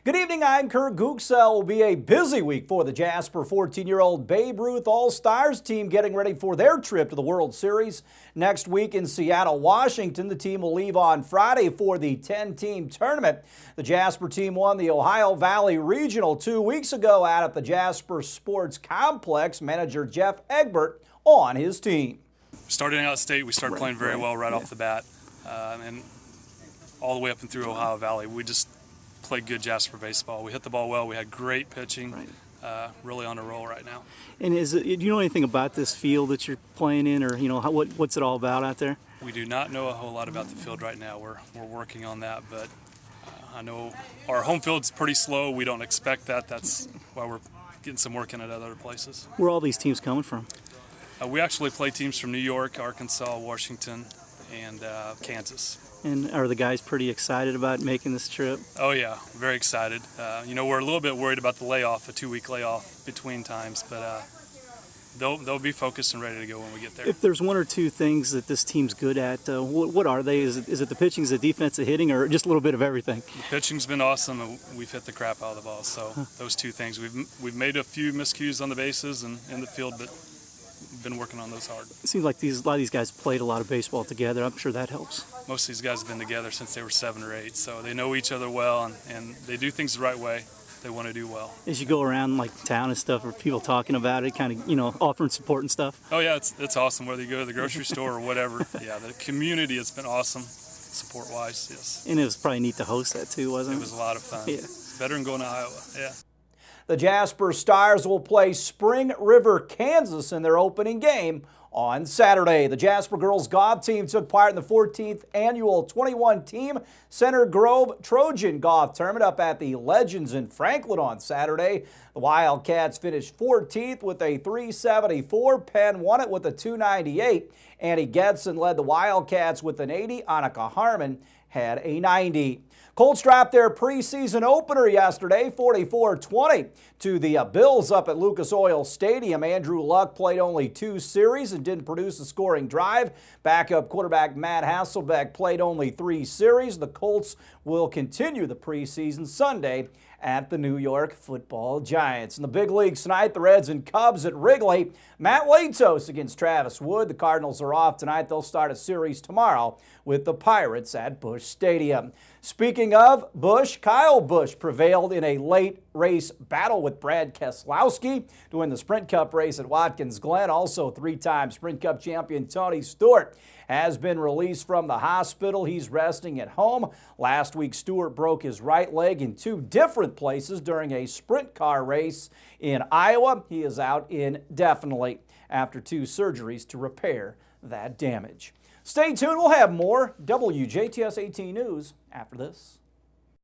Good evening, I'm Kurt Gutgsell. Will be a busy week for the Jasper 14-year-old Babe Ruth All-Stars team getting ready for their trip to the World Series. Next week in Seattle, Washington, the team will leave on Friday for the 10-team tournament. The Jasper team won the Ohio Valley Regional 2 weeks ago out at the Jasper Sports Complex. Manager Jeff Egbert on his team. Starting out state, we started playing very well right off the bat, and all the way up and through Ohio Valley. We just played good Jasper baseball. We hit the ball well. We had great pitching. Really on a roll right now. And do you know anything about this field that you're playing in, or what's it all about out there? We do not know a whole lot about the field right now. We're working on that, but I know our home field's pretty slow. We don't expect that. That's why we're getting some work in at other places. Where are all these teams coming from? We actually play teams from New York, Arkansas, Washington, and Kansas. And are the guys pretty excited about making this trip? Oh yeah, very excited. We're a little bit worried about the layoff, a 2-week layoff between times, but they'll be focused and ready to go when we get there. If there's one or two things that this team's good at, what are they? Is it the pitching, is it the defense, the hitting, or just a little bit of everything? The pitching's been awesome, and we've hit the crap out of the ball. So those two things. We've made a few miscues on the bases and in the field, but been working on those hard. It seems like a lot of these guys played a lot of baseball together. I'm sure that helps. Most of these guys have been together since they were 7 or 8, so they know each other well, and they do things the right way. They want to do well. As you go around like town and stuff, are people talking about it, kind of offering support and stuff? Oh yeah, it's awesome. Whether you go to the grocery store or whatever, yeah, the community has been awesome, support-wise. Yes. And it was probably neat to host that too, wasn't it? It was a lot of fun. Yeah. It's better than going to Iowa. Yeah. The Jasper Stars will play Spring River, Kansas in their opening game on Saturday. The Jasper girls golf team took part in the 14th annual 21-team Center Grove Trojan Golf Tournament up at the Legends in Franklin on Saturday. The Wildcats finished 14th with a 374. Penn won it with a 298. Annie Gutgsell led the Wildcats with an 80. Annika Harmon had a 90. Colts dropped their preseason opener yesterday, 44-20, to the Bills up at Lucas Oil Stadium. Andrew Luck played only 2 series and didn't produce a scoring drive. Backup quarterback Matt Hasselbeck played only 3 series. The Colts will continue the preseason Sunday at the New York Football Giants. In the big leagues tonight, the Reds and Cubs at Wrigley. Matt Latos against Travis Wood. The Cardinals are off tonight. They'll start a series tomorrow with the Pirates at Busch Stadium. Speaking of Busch, Kyle Busch prevailed in a late race battle with Brad Keselowski to win the Sprint Cup race at Watkins Glen. Also, 3-time Sprint Cup champion Tony Stewart has been released from the hospital. He's resting at home. Last week, Stewart broke his right leg in 2 different places during a sprint car race in Iowa. He is out indefinitely after 2 surgeries to repair that damage. Stay tuned. We'll have more WJTS 18 News after this.